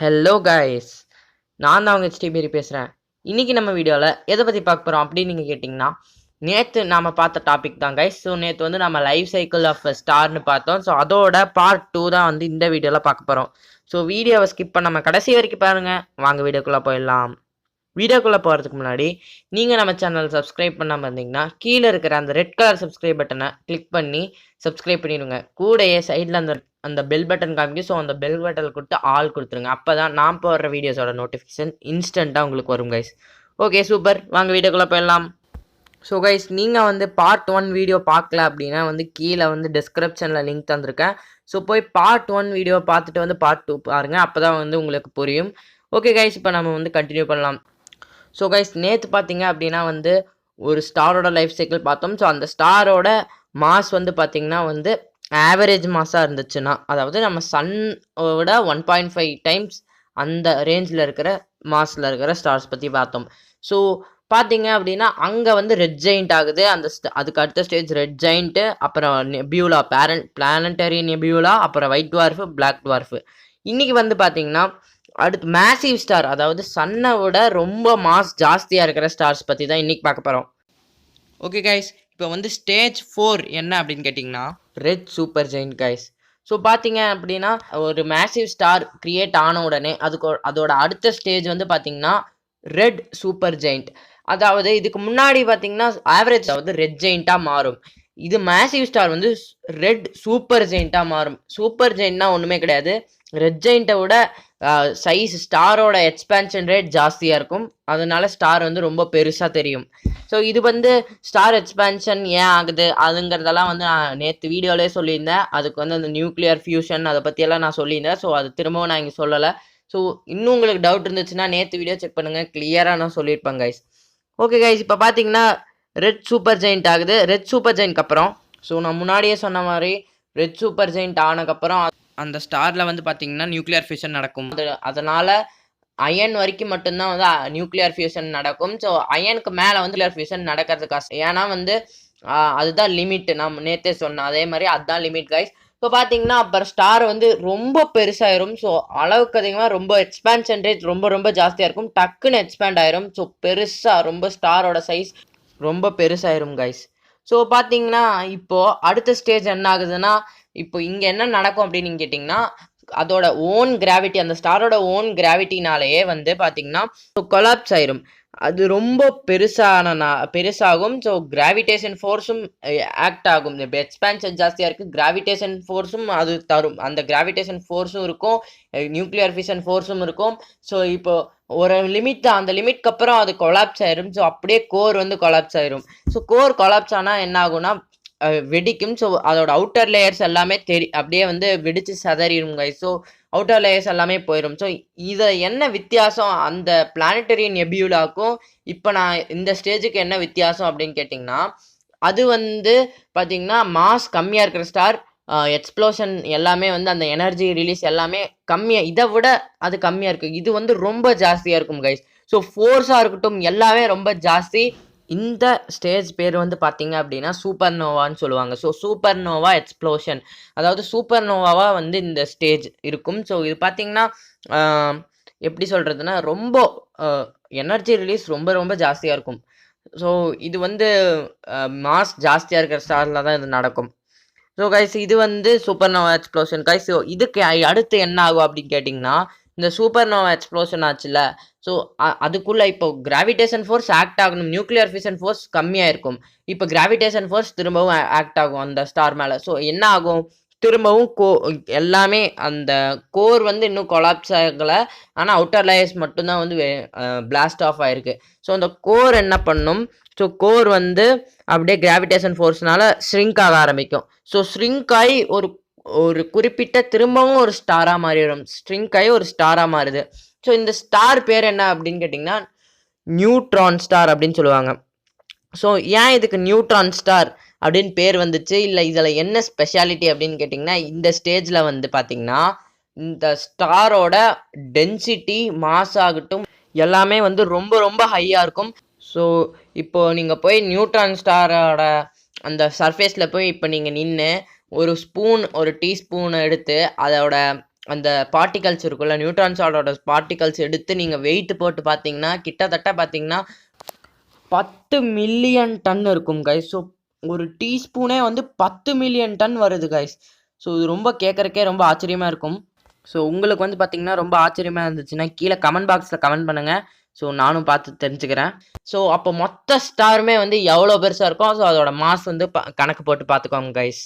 Hello guys, நான் தான் அவங்க ஹெச்டிபி பேசுகிறேன். இன்றைக்கி நம்ம வீடியோவில் எதை பற்றி பார்க்க போகிறோம் அப்படின்னு நீங்கள் கேட்டிங்கன்னா, நேற்று நாம் பார்த்த டாபிக் தான் கைஸ். ஸோ நேற்று வந்து நம்ம லைஃப் சைக்கிள் ஆஃப் ஸ்டார்னு பார்த்தோம். ஸோ அதோட பார்ட் 2 தான் வந்து இந்த வீடியோவில் பார்க்க போகிறோம். ஸோ வீடியோவை ஸ்கிப் பண்ணாமல் கடைசி வரைக்கும் பாருங்கள். வாங்க வீடியோக்குள்ளே போயிடலாம். வீடியோக்குள்ளே போகிறதுக்கு முன்னாடி நீங்கள் நம்ம சேனல் சப்ஸ்கிரைப் பண்ணாமல் இருந்தீங்கன்னா கீழே இருக்கிற அந்த ரெட் கலர் சப்ஸ்கிரைப் பட்டனை கிளிக் பண்ணி சப்ஸ்கிரைப் பண்ணிடுங்க. கூடயே சைடில் அந்த அந்த பெல் பட்டன் காமிக்கும். ஸோ அந்த பெல் பட்டன் கொடுத்து ஆல் கொடுத்துருங்க. அப்போ தான் நான் போடுற வீடியோஸோட நோட்டிஃபிகேஷன் இன்ஸ்டண்ட்டாக உங்களுக்கு வரும் கைஸ். Okay, super. வாங்க வீடியோக்குள்ளே போயிடலாம். ஸோ கைஸ், நீங்கள் வந்து பார்ட் 1 வீடியோ பார்க்கல அப்படின்னா வந்து கீழே வந்து டிஸ்கிரிப்ஷனில் லிங்க் தந்திருக்கேன். ஸோ போய் பார்ட் 1 வீடியோ பார்த்துட்டு வந்து பார்ட் 2 பாருங்கள். அப்போ தான் வந்து உங்களுக்கு புரியும். ஓகே கைஸ், இப்போ நம்ம வந்து கண்டினியூ பண்ணலாம். ஸோ கைஸ், நேற்று பார்த்தீங்க அப்படின்னா வந்து ஒரு ஸ்டாரோட லைஃப் சைக்கிள் பார்த்தோம். ஸோ அந்த ஸ்டாரோட மாஸ் வந்து பார்த்திங்கன்னா வந்து ஆவரேஜ் மாஸாக இருந்துச்சுன்னா, அதாவது நம்ம சன்னோட 1.5 டைம்ஸ் அந்த ரேஞ்சில் இருக்கிற மாஸில் இருக்கிற ஸ்டார்ஸ் பற்றி பார்த்தோம். ஸோ பார்த்தீங்க அப்படின்னா அங்கே வந்து ரெட் ஜெயிண்ட் ஆகுது. அதுக்கு அடுத்த ஸ்டேஜ் ரெட் ஜெயிண்ட்டு, அப்புறம் நெபியூலா, பிளானட்டரி நெபியூலா, அப்புறம் ஒயிட் டுவார்ஃபு, பிளாக் டுவார்ஃபு. இன்றைக்கி வந்து பார்த்தீங்கன்னா அடுத்து மேசிவ் ஸ்டார், அதாவது சன்னை விட ரொம்ப மாஸ் ஜாஸ்தியாக இருக்கிற ஸ்டார்ஸ் பற்றி தான் இன்றைக்கி பார்க்க போகிறோம். ஓகே கைஸ், இப்போ வந்து ஸ்டேஜ் 4 என்ன அப்படின்னு கேட்டிங்கன்னா red super giant guys. So பார்த்தீங்க அப்படின்னா ஒரு மேசிவ் ஸ்டார் கிரியேட் ஆன உடனே அதோட அடுத்த ஸ்டேஜ் வந்து பார்த்தீங்கன்னா ரெட் சூப்பர் ஜெயிண்ட். அதாவது இதுக்கு முன்னாடி பார்த்தீங்கன்னா ஆவரேஜ் அதாவது ரெட் ஜெயிண்ட்டாக மாறும். இது மேசிவ் ஸ்டார் வந்து ரெட் சூப்பர் ஜெயிண்ட்டாக மாறும். சூப்பர் ஜெயிண்ட்னா ஒன்றுமே கிடையாது, ரெட் ஜெயிண்ட்டை விட சைஸ் ஸ்டாரோட எக்ஸ்பேன்ஷன் ரேட் ஜாஸ்தியாக இருக்கும். அதனால ஸ்டார் வந்து ரொம்ப பெருசாக தெரியும். ஸோ இது வந்து ஸ்டார் எக்ஸ்பேன்ஷன் ஏன் ஆகுது அதுங்கிறதெல்லாம் வந்து நான் நேற்று வீடியோலேயே சொல்லியிருந்தேன். அதுக்கு வந்து அந்த நியூக்ளியர் ஃபியூஷன் அதை பற்றியெல்லாம் நான் சொல்லியிருந்தேன். ஸோ அது திரும்பவும் நான் இங்கே சொல்லலை. ஸோ இன்னும் உங்களுக்கு டவுட் இருந்துச்சுன்னா நேற்று வீடியோ செக் பண்ணுங்கள், கிளியராக நான் சொல்லியிருப்பேன் கைஸ். ஓகே கைஸ், இப்போ பார்த்தீங்கன்னா ரெட் சூப்பர் ஜெயிண்ட் ஆகுது. ரெட் சூப்பர் ஜெயிண்ட்க்கு அப்புறம் ஸோ நான் முன்னாடியே சொன்ன மாதிரி ரெட் சூப்பர் ஜெயிண்ட் ஆனதுக்கப்புறம் அந்த ஸ்டாரில் வந்து பார்த்தீங்கன்னா நியூக்ளியர் ஃபியூஷன் நடக்கும். அதனால் அயன் வரைக்கும் மட்டும்தான் வந்து நியூக்ளியர் ஃபியூஷன் நடக்கும். ஸோ அயனுக்கு மேலே வந்து நியூக்ளியர் ஃபியூஷன் நடக்கிறது கஷ்டம். ஏன்னா வந்து அதுதான் லிமிட். நம்ம நேற்றே சொன்னோம், அதே மாதிரி அதுதான் லிமிட் கைஸ். இப்போ பார்த்தீங்கன்னா அப்புறம் ஸ்டார் வந்து ரொம்ப பெருசாயிரும். ஸோ அளவுக்கு அதிகமாக ரொம்ப எக்ஸ்பேன்ஷன் ரேட் ரொம்ப ரொம்ப ஜாஸ்தியாக இருக்கும். டக்குன்னு எக்ஸ்பேண்ட் ஆயிரும். ஸோ பெருசாக ரொம்ப ஸ்டாரோட சைஸ் ரொம்ப பெருசாயிரும் கைஸ். ஸோ பார்த்தீங்கன்னா இப்போது அடுத்த ஸ்டேஜ் என்ன ஆகுதுன்னா, இப்போ இங்கே என்ன நடக்கும் அப்படின்னு கேட்டிங்கன்னா அதோட ஓன் கிராவிட்டி, அந்த ஸ்டாரோட ஓன் கிராவிட்டினாலேயே வந்து பார்த்தீங்கன்னா கொலாப்ஸ் ஆயிரும். அது ரொம்ப பெருசாகும். ஸோ கிராவிடேஷன் ஃபோர்ஸும் ஆக்ட் ஆகும். இப்போ எக்ஸ்பேன்ஷன் ஜாஸ்தியாக இருக்குது, கிராவிடேஷன் ஃபோர்ஸும் அது தரும். அந்த கிராவிடேஷன் ஃபோர்ஸும் இருக்கும், நியூக்ளியர் ஃபிஷன் ஃபோர்ஸும் இருக்கும். ஸோ இப்போ ஒரு லிமிட் தான், அந்த லிமிட்க்கு அப்புறம் அது கொலாப்ஸ் ஆயிரும். ஸோ அப்படியே கோர் வந்து கொலாப்ஸ் ஆயிரும். ஸோ கோர் கொலாப்ஸ் ஆனால் என்ன ஆகும்னா வெடிக்கும். ஸோ அதோட அவுட்டர் லேயர்ஸ் எல்லாமே அப்படியே வந்து வெடிச்சு சதறிடும் கைஸ். ஸோ அவுட்டர் லேயர்ஸ் எல்லாமே போயிடும். ஸோ இதை என்ன வித்தியாசம் அந்த பிளானட்டரி நெபியூலாக்கும் இப்போ நான் இந்த ஸ்டேஜுக்கு என்ன வித்தியாசம் அப்படின்னு கேட்டிங்கன்னா, அது வந்து பார்த்திங்கன்னா மாஸ் கம்மியாக இருக்கிற ஸ்டார், எக்ஸ்ப்ளோஷன் எல்லாமே வந்து அந்த எனர்ஜி ரிலீஸ் எல்லாமே கம்மியாக, இதை விட அது கம்மியாக இருக்குது. இது வந்து ரொம்ப ஜாஸ்தியாக இருக்கும் கைஸ். ஸோ ஃபோர்ஸாக இருக்கட்டும் எல்லாமே ரொம்ப ஜாஸ்தி. இந்த ஸ்டேஜ் பேர் வந்து பார்த்தீங்க அப்படின்னா சூப்பர் நோவான்னு சொல்லுவாங்க. ஸோ சூப்பர் நோவா எக்ஸ்ப்ளோஷன், அதாவது சூப்பர் நோவாவாக வந்து இந்த ஸ்டேஜ் இருக்கும். ஸோ இது பார்த்தீங்கன்னா எப்படி சொல்கிறதுனா ரொம்ப எனர்ஜி ரிலீஸ் ரொம்ப ரொம்ப ஜாஸ்தியாக இருக்கும். ஸோ இது வந்து மாஸ் ஜாஸ்தியாக இருக்கிற ஸ்டாரில் தான் இது நடக்கும். ஸோ கைஸ், இது வந்து supernova explosion guys. So இதுக்கு அடுத்து என்ன ஆகும் அப்படின்னு கேட்டிங்கன்னா, இந்த சூப்பர் நோவா எக்ஸ்ப்ளோஷன் ஆச்சுல்ல, ஸோ அதுக்குள்ளே இப்போ கிராவிடேஷன் ஃபோர்ஸ் ஆக்ட் ஆகணும். நியூக்ளியர் ஃபிஷன் ஃபோர்ஸ் கம்மியாக இருக்கும். இப்போ கிராவிடேஷன் ஃபோர்ஸ் திரும்பவும் ஆக்ட் ஆகும் அந்த ஸ்டார் மேலே. ஸோ என்ன ஆகும், திரும்பவும் எல்லாமே அந்த கோர் வந்து இன்னும் கொலாப்ஸ் ஆகலை, ஆனால் அவுட்டர் லேயர்ஸ் மட்டும்தான் வந்து பிளாஸ்ட் ஆஃப் ஆகிருக்கு. ஸோ அந்த கோர் என்ன பண்ணும், ஸோ கோர் வந்து அப்படியே கிராவிடேஷன் ஃபோர்ஸ்னால ஷ்ரிங்க் ஆக ஆரம்பிக்கும். ஸோ ஷ்ரிங்க் ஆகி ஒரு குறிப்பிட்ட திரும்பவும் ஒரு ஸ்டாராக மாறிடும். ஷ்ரிங்க் ஆகி ஒரு ஸ்டாராக மாறுது. ஸோ இந்த ஸ்டார் பேர் என்ன அப்படின்னு கேட்டிங்கன்னா நியூட்ரான் ஸ்டார் அப்படின்னு சொல்லுவாங்க. ஸோ ஏன் இதுக்கு நியூட்ரான் ஸ்டார் அப்படின்னு பேர் வந்துச்சு, இல்லை இதில் என்ன ஸ்பெஷாலிட்டி அப்படின்னு கேட்டிங்கன்னா, இந்த ஸ்டேஜில் வந்து பார்த்திங்கன்னா இந்த ஸ்டாரோட டென்சிட்டி மாஸ் ஆகட்டும் எல்லாமே வந்து ரொம்ப ரொம்ப ஹையாக இருக்கும். ஸோ இப்போது நீங்கள் போய் நியூட்ரான் ஸ்டாரோட அந்த சர்ஃபேஸில் போய் இப்போ நீங்கள் நின்று ஒரு டீஸ்பூனை எடுத்து அதோட அந்த பார்ட்டிகல்ஸ் இருக்குல்ல, நியூட்ரான்ஸோட பார்ட்டிகல்ஸ் எடுத்து நீங்கள் வெயிட் போட்டு பார்த்தீங்கன்னா கிட்டத்தட்ட பார்த்தீங்கன்னா 10 மில்லியன் டன் இருக்கும் கைஸ். ஸோ ஒரு டீஸ்பூனே வந்து 10 மில்லியன் டன் வருது கைஸ். ஸோ இது ரொம்ப கேட்குறக்கே ரொம்ப ஆச்சரியமாக இருக்கும். ஸோ உங்களுக்கு வந்து பார்த்தீங்கன்னா ரொம்ப ஆச்சரியமாக இருந்துச்சுன்னா கீழே கமெண்ட் பாக்ஸில் கமெண்ட் பண்ணுங்கள். ஸோ நானும் பார்த்து தெரிஞ்சுக்கிறேன். ஸோ அப்போ மொத்த ஸ்டாருமே வந்து எவ்வளோ பெருசாக இருக்கும், ஸோ அதோட மாஸ் வந்து கணக்கு போட்டு பார்த்துக்கோங்க கைஸ்.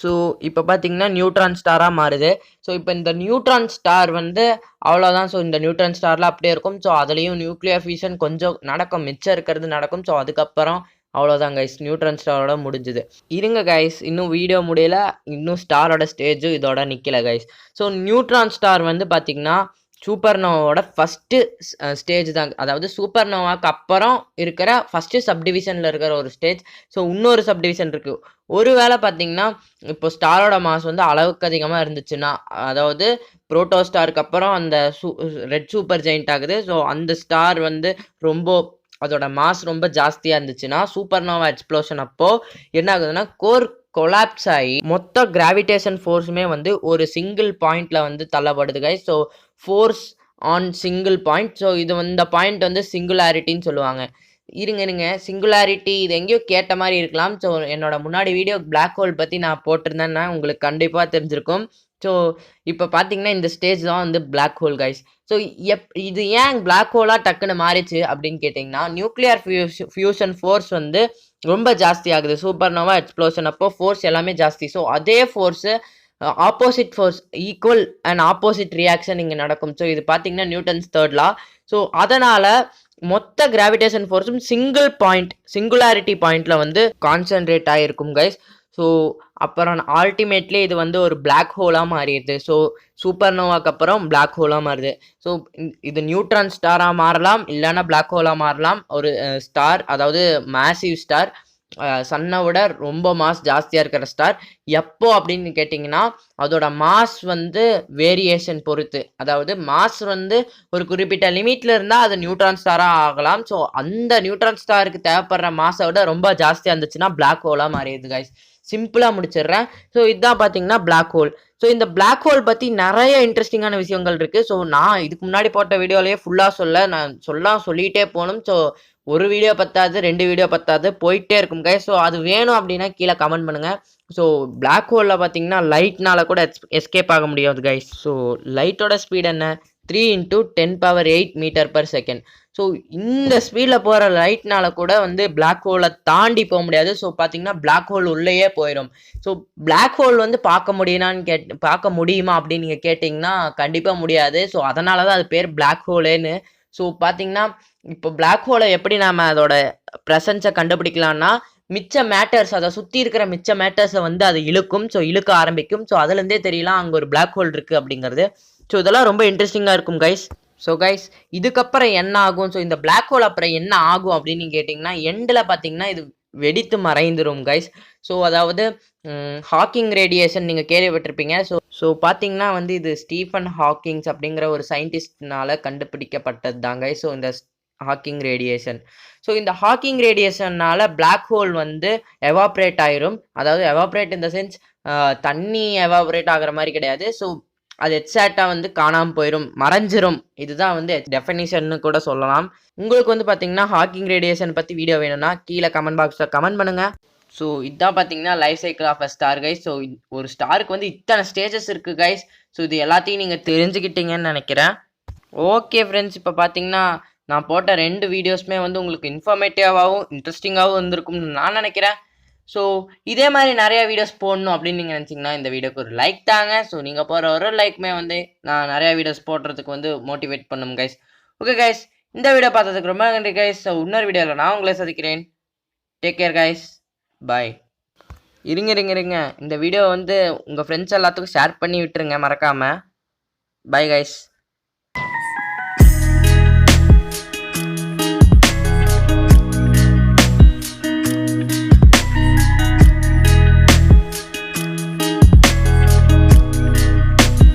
ஸோ இப்போ பார்த்தீங்கன்னா நியூட்ரான் ஸ்டாராக மாறுது. ஸோ இப்போ இந்த நியூட்ரான் ஸ்டார் வந்து அவ்வளோதான். ஸோ இந்த நியூட்ரான் ஸ்டாரில் அப்படியே இருக்கும். ஸோ அதுலேயும் நியூக்ளியர் ஃபியூஷன் கொஞ்சம் நடக்கும், மிச்சம் இருக்கிறது நடக்கும். ஸோ அதுக்கப்புறம் அவ்வளோதான் கைஸ், நியூட்ரான் ஸ்டாரோட முடிஞ்சுது. இருங்க கைஸ், இன்னும் வீடியோ முடியல, இன்னும் ஸ்டாரோட ஸ்டேஜும் இதோட நிற்கல கைஸ். ஸோ நியூட்ரான் ஸ்டார் வந்து பார்த்தீங்கன்னா சூப்பர்னோவாவோட ஃபஸ்ட்டு ஸ்டேஜ் தான். அதாவது சூப்பர்னோவாக்கு அப்புறம் இருக்கிற ஃபஸ்ட்டு சப்டிவிஷனில் இருக்கிற ஒரு ஸ்டேஜ். ஸோ இன்னொரு சப்டிவிஷன் இருக்குது. ஒருவேளை பார்த்தீங்கன்னா இப்போ ஸ்டாரோட மாஸ் வந்து அளவுக்கு அதிகமாக இருந்துச்சுன்னா, அதாவது புரோட்டோ ஸ்டாருக்கு அப்புறம் அந்த ரெட் சூப்பர் ஜெயிண்ட் ஆகுது. ஸோ அந்த ஸ்டார் வந்து ரொம்ப அதோட மாஸ் ரொம்ப ஜாஸ்தியாக இருந்துச்சுன்னா சூப்பர்னோவா எக்ஸ்ப்ளோஷன் அப்போ என்ன ஆகுதுன்னா கோர் கொலாப்ஸ் ஆகி மொத்த கிராவிடேஷன் ஃபோர்ஸுமே வந்து ஒரு சிங்கிள் பாயிண்ட்ல வந்து தள்ளப்படுது guys. So force on single point. So இது இந்த பாயிண்ட் வந்து சிங்குலாரிட்டின்னு சொல்லுவாங்க. இருங்க சிங்குலாரிட்டி இது எங்கேயோ கேட்ட மாதிரி இருக்கலாம். ஸோ என்னோட முன்னாடி வீடியோ பிளாக் ஹோல் பற்றி நான் போட்டிருந்தேன்னா உங்களுக்கு கண்டிப்பாக தெரிஞ்சிருக்கும். ஸோ இப்போ பார்த்தீங்கன்னா இந்த ஸ்டேஜ் தான் வந்து பிளாக் ஹோல் கைஸ். ஸோ இது ஏன் பிளாக் ஹோலாக டக்குன்னு மாறிச்சு அப்படின்னு கேட்டிங்கன்னா நியூக்ளியர் ஃபியூஷன் ஃபோர்ஸ் வந்து ரொம்ப ஜாஸ்தி ஆகுது. சூப்பர்னோவா எக்ஸ்ப்ளோஷன் அப்போ ஃபோர்ஸ் எல்லாமே ஜாஸ்தி. ஸோ அதே force opposite force equal and opposite reaction இங்கே நடக்கும். ஸோ இது பார்த்தீங்கன்னா நியூட்டன்ஸ் தேர்ட் லா. ஸோ அதனால் மொத்த கிராவிடேஷன் ஃபோர்ஸும் சிங்குலாரிட்டி பாயிண்ட்ல வந்து கான்சென்ட்ரேட் ஆகிருக்கும் கைஸ். ஸோ அப்புறம் அல்டிமேட்லி இது வந்து ஒரு பிளாக் ஹோலாக மாறிடுது. ஸோ சூப்பர்னோவாக்கு அப்புறம் பிளாக் ஹோலாக மாறுது. ஸோ இது நியூட்ரான் ஸ்டாராக மாறலாம், இல்லைன்னா பிளாக் ஹோலாக மாறலாம். ஒரு ஸ்டார், அதாவது மேசிவ் ஸ்டார், சன்னை விட ரொம்ப மாஸ் ஜாஸ்தியாக இருக்கிற ஸ்டார். எப்போ அப்படின்னு கேட்டிங்கன்னா அதோட மாஸ் வந்து வேரியேஷன் பொறுத்து. அதாவது மாஸ் வந்து ஒரு குறிப்பிட்ட லிமிட்டில் இருந்தால் அது நியூட்ரான் ஸ்டாராக ஆகலாம். ஸோ அந்த நியூட்ரான் ஸ்டாருக்கு தேவைப்படுற மாஸை விட ரொம்ப ஜாஸ்தியாக இருந்துச்சுன்னா பிளாக் ஹோலாக மாறிடுது கைஸ். சிம்பிளாக முடிச்சிடுறேன். ஸோ இதுதான் பார்த்தீங்கன்னா பிளாக் ஹோல். ஸோ இந்த பிளாக் ஹோல் பற்றி நிறைய இன்ட்ரெஸ்டிங்கான விஷயங்கள் இருக்குது. ஸோ நான் இதுக்கு முன்னாடி போட்ட வீடியோலேயே ஃபுல்லாக நான் சொல்லிகிட்டே போகணும். ஸோ ஒரு வீடியோ பத்தாது, 2 வீடியோ பத்தாது, போயிட்டே இருக்கும் கைஸ். ஸோ அது வேணும் அப்படின்னா கீழே கமெண்ட் பண்ணுங்கள். ஸோ பிளாக் ஹோலில் பார்த்தீங்கன்னா லைட்னால கூட எஸ்கேப் ஆக முடியாது கைஸ். ஸோ லைட்டோட ஸ்பீட் என்ன? 3 × 10⁸ மீட்டர்/செகண்ட். ஸோ இந்த ஸ்பீடில் போகிற லைட்னால கூட வந்து பிளாக் ஹோலை தாண்டி போக முடியாது. ஸோ பார்த்தீங்கன்னா பிளாக் ஹோல் உள்ளேயே போயிடும். ஸோ பிளாக் ஹோல் வந்து பார்க்க முடியுமா அப்படின்னு நீங்கள் கேட்டிங்கன்னா கண்டிப்பாக முடியாது. ஸோ அதனால தான் அது பேர் பிளாக் ஹோலேன்னு. ஸோ பார்த்தீங்கன்னா இப்போ பிளாக் ஹோலை எப்படி நாம் அதோட ப்ரெசன்ஸை கண்டுபிடிக்கலாம்னா மிச்ச மேட்டர்ஸ், அதை சுற்றி இருக்கிற மிச்ச மேட்டர்ஸை வந்து அது இழுக்கும். ஸோ இழுக்க ஆரம்பிக்கும். ஸோ அதுலேருந்தே தெரியலாம் அங்கே ஒரு பிளாக் ஹோல் இருக்குது அப்படிங்கிறது. ஸோ இதெல்லாம் ரொம்ப இன்ட்ரெஸ்டிங்காக இருக்கும் கைஸ். ஸோ கைஸ் இதுக்கப்புறம் என்ன ஆகும், ஸோ இந்த பிளாக் ஹோல் அப்புறம் என்ன ஆகும் அப்படின்னு கேட்டிங்கன்னா எண்டில் பார்த்தீங்கன்னா இது வெடித்து மறைந்துடும் கைஸ். ஸோ அதாவது ஹாக்கிங் ரேடியேஷன் நீங்கள் கேள்விப்பட்டிருப்பீங்க. ஸோ பார்த்தீங்கன்னா வந்து இது ஸ்டீஃபன் ஹாக்கிங்ஸ் அப்படிங்கிற ஒரு சயின்டிஸ்ட்னால கண்டுபிடிக்கப்பட்டது தாங்க. ஸோ இந்த ஹாக்கிங் ரேடியேஷன். ஸோ இந்த ஹாக்கிங் ரேடியேஷன்னால பிளாக் ஹோல் வந்து எவாப்ரேட் ஆயிரும். அதாவது எவாப்ரேட் இந்த சென்ஸ் தண்ணி எவாப்ரேட் ஆகிற மாதிரி கிடையாது. ஸோ அது எக்ஸாக்டாக வந்து காணாமல் போயிடும், மறைஞ்சிரும். இதுதான் வந்து டெஃபினிஷன்னு கூட சொல்லலாம். உங்களுக்கு வந்து பார்த்தீங்கன்னா ஹாக்கிங் ரேடியேஷன் பற்றி வீடியோ வேணும்னா கீழே கமெண்ட் பாக்ஸில் கமெண்ட் பண்ணுங்கள். ஸோ இதுதான் பார்த்தீங்கன்னா life cycle of a star guys. So ஒரு ஸ்டாருக்கு வந்து இத்தனை ஸ்டேஜஸ் இருக்குது கைஸ். ஸோ இது எல்லாத்தையும் நீங்கள் தெரிஞ்சுக்கிட்டீங்கன்னு நினைக்கிறேன். ஓகே ஃப்ரெண்ட்ஸ், இப்போ பார்த்தீங்கன்னா நான் போட்ட 2 வீடியோஸுமே வந்து உங்களுக்கு இன்ஃபர்மேட்டிவாகவும் இன்ட்ரெஸ்டிங்காகவும் இருந்திருக்கும்னு நான் நினைக்கிறேன். ஸோ இதே மாதிரி நிறையா வீடியோஸ் போடணும் அப்படின்னு நீங்கள் நினச்சிங்கன்னா இந்த வீடியோக்கு ஒரு லைக் தாங்க. ஸோ நீங்கள் போகிற ஒரு லைக்குமே வந்து நான் நிறையா வீடியோஸ் போடுறதுக்கு வந்து மோட்டிவேட் பண்ணும் கைஸ். ஓகே கைஸ், இந்த வீடியோ பார்த்ததுக்கு ரொம்ப நன்றி கைஸ். ஸோ இன்னொரு வீடியோவில் நான் உங்களை சந்திக்கிறேன். டேக் கேர் கைஸ், பாய். இருங்க இந்த வீடியோ வந்து உங்கள் ஃப்ரெண்ட்ஸ் எல்லாத்துக்கும் ஷேர் பண்ணி விட்டுருங்க மறக்காமல். Bye guys.